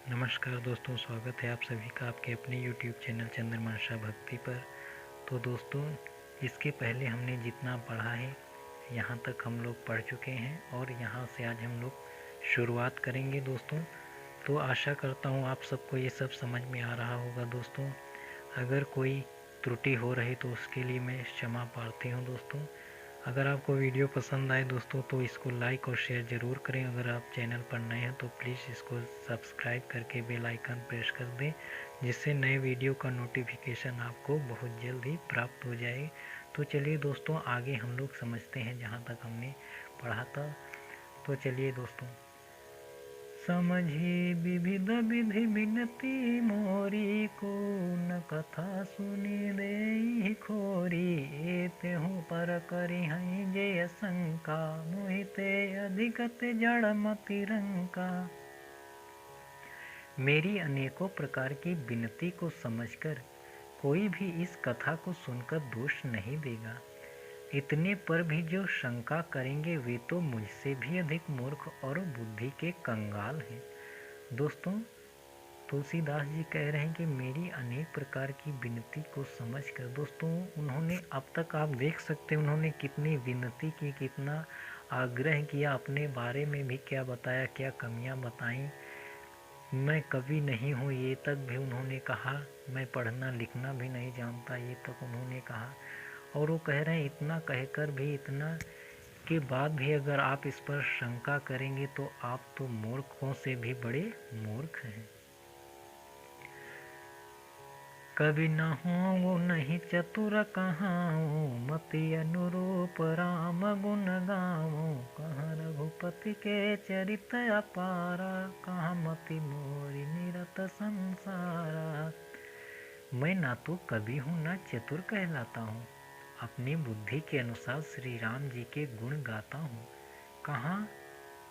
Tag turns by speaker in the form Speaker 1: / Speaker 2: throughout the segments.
Speaker 1: नमस्कार दोस्तों, स्वागत है आप सभी का आपके अपने YouTube चैनल चंद्रमाशा भक्ति पर। तो दोस्तों, इसके पहले हमने जितना पढ़ा है यहाँ तक हम लोग पढ़ चुके हैं और यहाँ से आज हम लोग शुरुआत करेंगे दोस्तों। तो आशा करता हूँ आप सबको ये सब समझ में आ रहा होगा दोस्तों। अगर कोई त्रुटि हो रही तो उसके लिए मैं क्षमा प्रार्थी हूँ दोस्तों। अगर आपको वीडियो पसंद आए दोस्तों तो इसको लाइक और शेयर ज़रूर करें। अगर आप चैनल पर नए हैं तो प्लीज़ इसको सब्सक्राइब करके बेल आइकन प्रेस कर दें, जिससे नए वीडियो का नोटिफिकेशन आपको बहुत जल्द ही प्राप्त हो जाए। तो चलिए दोस्तों, आगे हम लोग समझते हैं जहाँ तक हमने पढ़ा था। तो चलिए दोस्तों, समझी विविध विधि विनती मोरी को न कथा सुनी दे खोरी एते हूँ पर करी हई जय शंका मोहिते अधिगत जड़ मति रंका। मेरी अनेकों प्रकार की विनती को समझकर कोई भी इस कथा को सुनकर दोष नहीं देगा। इतने पर भी जो शंका करेंगे वे तो मुझसे भी अधिक मूर्ख और बुद्धि के कंगाल हैं। दोस्तों, तुलसीदास जी कह रहे हैं कि मेरी अनेक प्रकार की विनती को समझकर, दोस्तों उन्होंने अब तक आप देख सकते हैं उन्होंने कितनी विनती की, कितना आग्रह किया, अपने बारे में भी क्या बताया, क्या कमियां बताई। मैं कवि नहीं हूँ ये तक भी उन्होंने कहा, मैं पढ़ना लिखना भी नहीं जानता ये तक उन्होंने कहा। और वो कह रहे हैं इतना कहकर भी, इतना के बाद भी अगर आप इस पर शंका करेंगे तो आप तो मूर्खों से भी बड़े मूर्ख हैं। कभी न हो नहीं चतुर कहाऊँ मति अनुरूप राम गुण गाऊँ। कहाँ रघुपति के चरित अपारा कहाँ मति मोरी निरत संसारा। मैं ना तो कवि हूँ ना चतुर कहलाता हूँ, अपनी बुद्धि के अनुसार श्री राम जी के गुण गाता हूँ। कहाँ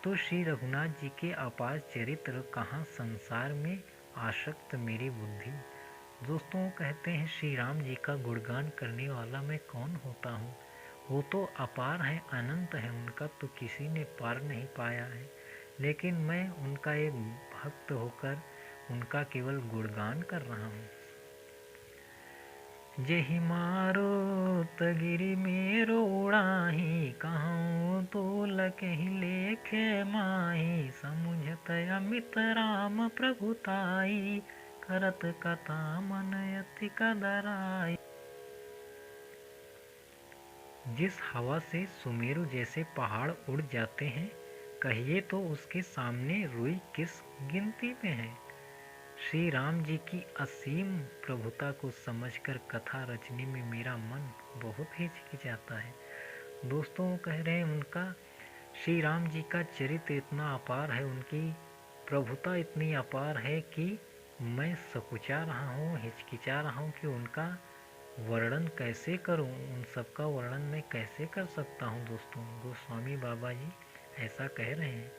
Speaker 1: तो श्री रघुनाथ जी के अपार चरित्र, कहाँ संसार में आसक्त मेरी बुद्धि। दोस्तों कहते हैं श्री राम जी का गुणगान करने वाला मैं कौन होता हूँ। वो तो अपार है, अनंत है, उनका तो किसी ने पार नहीं पाया है। लेकिन मैं उनका एक भक्त होकर उनका केवल गुणगान कर रहा हूँ। जेहि मारो तगिरि मेरो उड़ाही कहूँ तो लकहि लेखे माही। समुझत अमित राम प्रभुताई करत कथा मन अति कदराई। जिस हवा से सुमेरु जैसे पहाड़ उड़ जाते हैं, कहिए तो उसके सामने रुई किस गिनती में है। श्री राम जी की असीम प्रभुता को समझकर कथा रचने में मेरा मन बहुत हिचकिचाता है। दोस्तों कह रहे हैं उनका, श्री राम जी का चरित्र इतना अपार है, उनकी प्रभुता इतनी अपार है कि मैं सकुचा रहा हूँ, हिचकिचा रहा हूँ कि उनका वर्णन कैसे करूँ, उन सबका वर्णन मैं कैसे कर सकता हूँ। दोस्तों गोस्वामी बाबा जी ऐसा कह रहे हैं।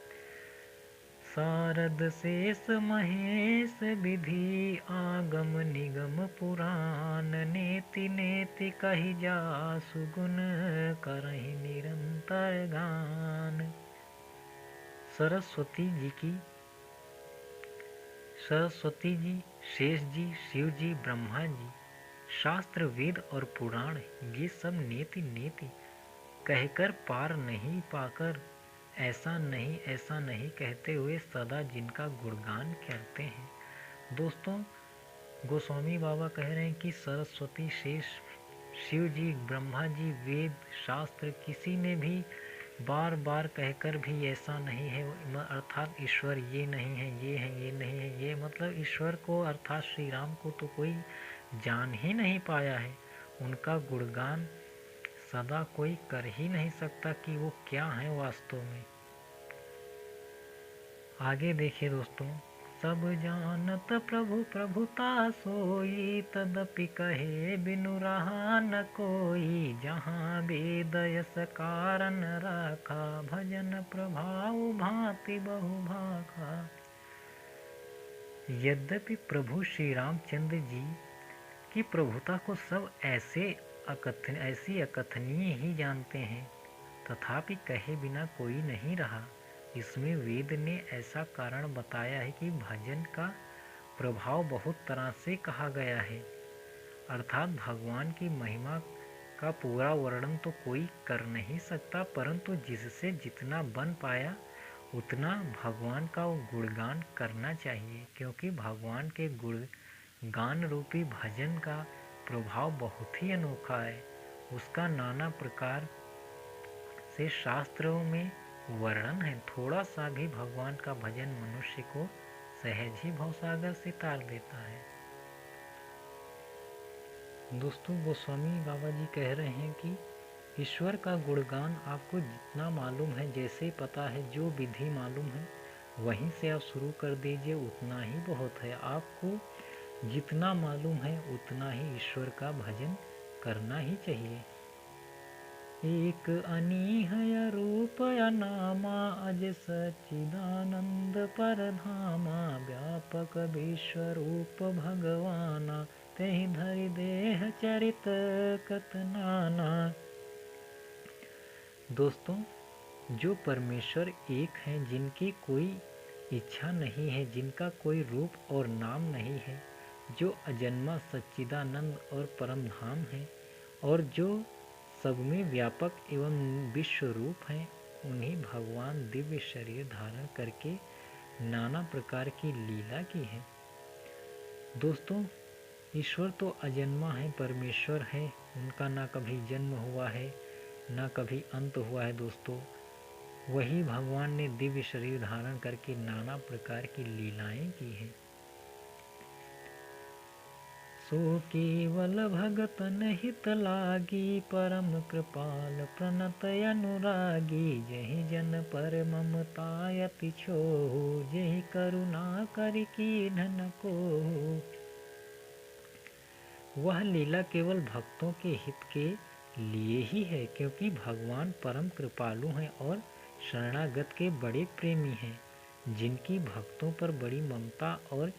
Speaker 1: शारद शेष महेश विधि आगम निगम पुराण। नेति नेति कहि जासु गुण करहि निरंतर गान। सरस्वती जी, शेष जी, शिव जी, ब्रह्मा जी, शास्त्र वेद और पुराण ये सब नेति नेति कहकर पार नहीं पाकर, ऐसा नहीं कहते हुए सदा जिनका गुणगान करते हैं। दोस्तों गोस्वामी बाबा कह रहे हैं कि सरस्वती, शेष, शिव जी, ब्रह्मा जी, वेद, शास्त्र किसी ने भी बार बार कहकर भी ऐसा नहीं है, अर्थात ईश्वर ये नहीं है, ये है, ये नहीं है, ये मतलब ईश्वर को अर्थात श्री राम को तो कोई जान ही नहीं पाया है। उनका गुणगान सदा कोई कर ही नहीं सकता कि वो क्या है वास्तव में। आगे देखिए दोस्तों, सब जानत प्रभु प्रभुता सोई तदपि कहे बिनु रहा न कोई। जहाँ वेद यस कारण राखा भजन प्रभाव भांति बहु भाखा। यद्यपि प्रभु श्री रामचंद्र जी की प्रभुता को सब ऐसी अकथनीय ही जानते हैं, तथापि कहे बिना कोई नहीं रहा। इसमें वेद ने ऐसा कारण बताया है कि भजन का प्रभाव बहुत तरह से कहा गया है, अर्थात भगवान की महिमा का पूरा वर्णन तो कोई कर नहीं सकता, परंतु जिससे जितना बन पाया उतना भगवान का गुणगान करना चाहिए, क्योंकि भगवान के गुणगान रूपी भजन का प्रभाव बहुत ही अनोखा है। उसका नाना प्रकार से शास्त्रों में वर्णन है। थोड़ा सा भी भगवान का भजन मनुष्य को सहज ही भवसागर से तार देता है। दोस्तों, गोस्वामी बाबा जी कह रहे हैं कि ईश्वर का गुणगान आपको जितना मालूम है, जैसे पता है, जो विधि मालूम है वहीं से आप शुरू कर दीजिए, उतना ही बहुत है। आपको जितना मालूम है उतना ही ईश्वर का भजन करना ही चाहिए। एक अनीहय रूप नामा अज सच्चिदानंद परधामा, व्यापक विश्वरूप भगवाना, तेहि धरि देह चरित कतनाना। दोस्तों, जो परमेश्वर एक हैं, जिनकी कोई इच्छा नहीं है, जिनका कोई रूप और नाम नहीं है, जो अजन्मा सच्चिदानंद और परम धाम है, और जो सब में व्यापक एवं विश्व रूप हैं, उन्हीं भगवान दिव्य शरीर धारण करके नाना प्रकार की लीला की है। दोस्तों, ईश्वर तो अजन्मा है, परमेश्वर है, उनका ना कभी जन्म हुआ है ना कभी अंत हुआ है। दोस्तों, वही भगवान ने दिव्य शरीर धारण करके नाना प्रकार की लीलाएं की हैं। सो केवल भगतन हित लागी, परम कृपाल प्रणत अनुरागी, जहि जन पर ममता अति छोहु, जहि करुणा कर कीन्हन कोहु। वह लीला केवल भक्तों के हित के लिए ही है, क्योंकि भगवान परम कृपालु हैं और शरणागत के बड़े प्रेमी हैं, जिनकी भक्तों पर बड़ी ममता और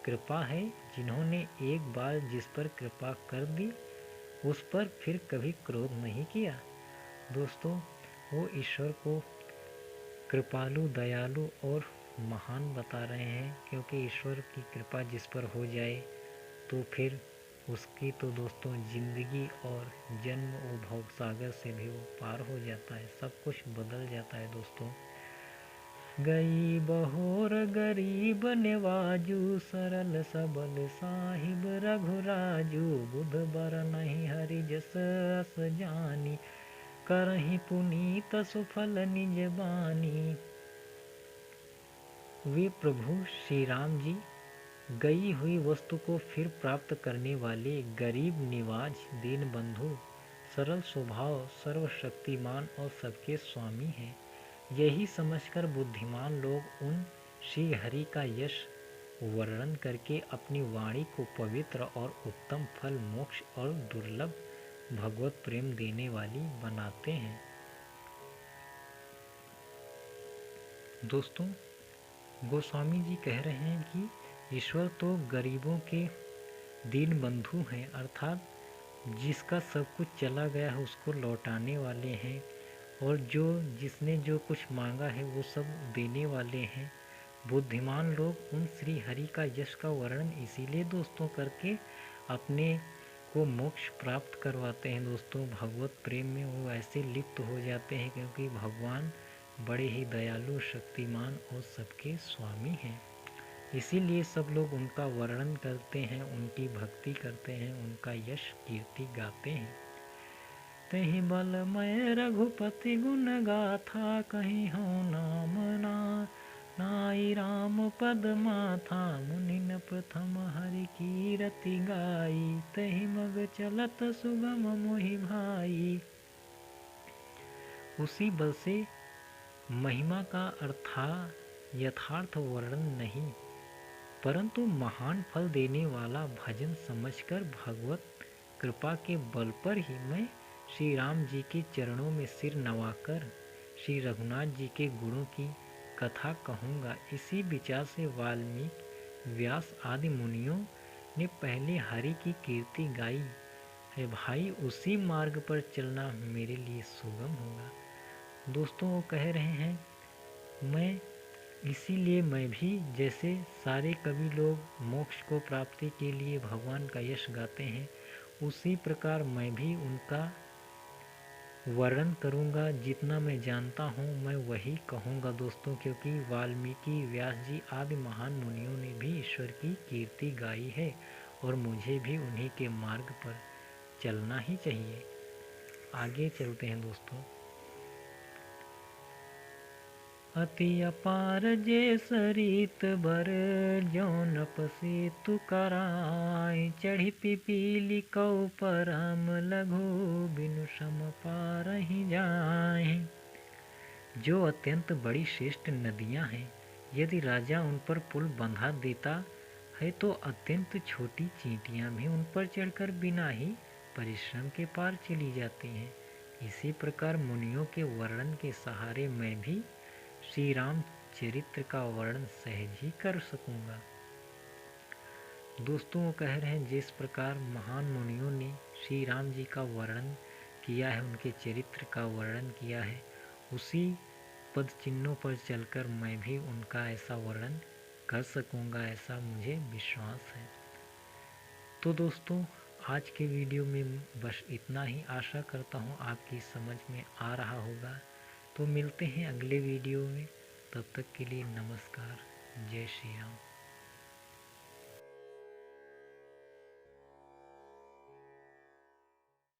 Speaker 1: कृपा है, जिन्होंने एक बार जिस पर कृपा कर दी उस पर फिर कभी क्रोध नहीं किया। दोस्तों, वो ईश्वर को कृपालु, दयालु और महान बता रहे हैं, क्योंकि ईश्वर की कृपा जिस पर हो जाए तो फिर उसकी तो दोस्तों जिंदगी और जन्म और भव सागर से भी वो पार हो जाता है, सब कुछ बदल जाता है। दोस्तों, गई बहोर गरीब निवाजू, सरल सबल साहिब रघुराजू, बुध बर नहीं हरि जस अस जानी, करहि पुनीत सुफल निज बानी। वे प्रभु श्री राम जी गई हुई वस्तु को फिर प्राप्त करने वाले, गरीब निवाज, दीन बंधु, सरल स्वभाव, सर्वशक्तिमान और सबके स्वामी हैं। यही समझकर बुद्धिमान लोग उन श्री हरि का यश वर्णन करके अपनी वाणी को पवित्र और उत्तम फल, मोक्ष और दुर्लभ भगवत प्रेम देने वाली बनाते हैं। दोस्तों, गोस्वामी जी कह रहे हैं कि ईश्वर तो गरीबों के दीन बंधु हैं, अर्थात जिसका सब कुछ चला गया है उसको लौटाने वाले हैं, और जिसने जो कुछ मांगा है वो सब देने वाले हैं। बुद्धिमान लोग उन श्री हरि का यश का वर्णन इसीलिए दोस्तों करके अपने को मोक्ष प्राप्त करवाते हैं। दोस्तों, भगवत प्रेम में वो ऐसे लिप्त हो जाते हैं, क्योंकि भगवान बड़े ही दयालु, शक्तिमान और सबके स्वामी हैं। इसीलिए सब लोग उनका वर्णन करते हैं, उनकी भक्ति करते हैं, उनका यश कीर्ति गाते हैं। तेहि बलमय रघुपति गुण गाथा, कहीं हो नाम नाई राम पद माथा, मुनिन प्रथम हरि कीरति गाई, तेहि मग चलत सुगम मोहि भाई। उसी बल से महिमा का यथार्थ वर्णन नहीं, परंतु महान फल देने वाला भजन समझकर भगवत कृपा के बल पर ही मैं श्री राम जी के चरणों में सिर नवाकर श्री रघुनाथ जी के गुणों की कथा कहूँगा। इसी विचार से वाल्मीकि, व्यास आदि मुनियों ने पहले हरि की कीर्ति गाई है। भाई, उसी मार्ग पर चलना मेरे लिए सुगम होगा। दोस्तों, वो कह रहे हैं मैं इसीलिए मैं भी जैसे सारे कवि लोग मोक्ष को प्राप्ति के लिए भगवान का यश गाते हैं, उसी प्रकार मैं भी उनका वर्णन करूँगा। जितना मैं जानता हूँ मैं वही कहूँगा दोस्तों, क्योंकि वाल्मीकि, व्यास जी आदि महान मुनियों ने भी ईश्वर की कीर्ति गाई है और मुझे भी उन्हीं के मार्ग पर चलना ही चाहिए। आगे चलते हैं दोस्तों। अति अपार जे सरित बर, जौन पसी तु कराय, चढ़ी पिपीली कौ परम लघु, बिनु सम पार ही जाए। जो अत्यंत बड़ी श्रेष्ठ नदियां हैं, यदि राजा उन पर पुल बंधा देता है तो अत्यंत छोटी चींटियां भी उन पर चढ़कर बिना ही परिश्रम के पार चली जाती हैं। इसी प्रकार मुनियों के वर्णन के सहारे मैं भी श्री राम चरित्र का वर्णन सहज ही कर सकूंगा। दोस्तों वो कह रहे हैं जिस प्रकार महान मुनियों ने श्री राम जी का वर्णन किया है, उनके चरित्र का वर्णन किया है, उसी पद चिन्हों पर चलकर मैं भी उनका ऐसा वर्णन कर सकूंगा, ऐसा मुझे विश्वास है। तो दोस्तों आज के वीडियो में बस इतना ही। आशा करता हूँ आपकी समझ में आ रहा होगा। तो मिलते हैं अगले वीडियो में, तब तक के लिए नमस्कार। जय श्री राम।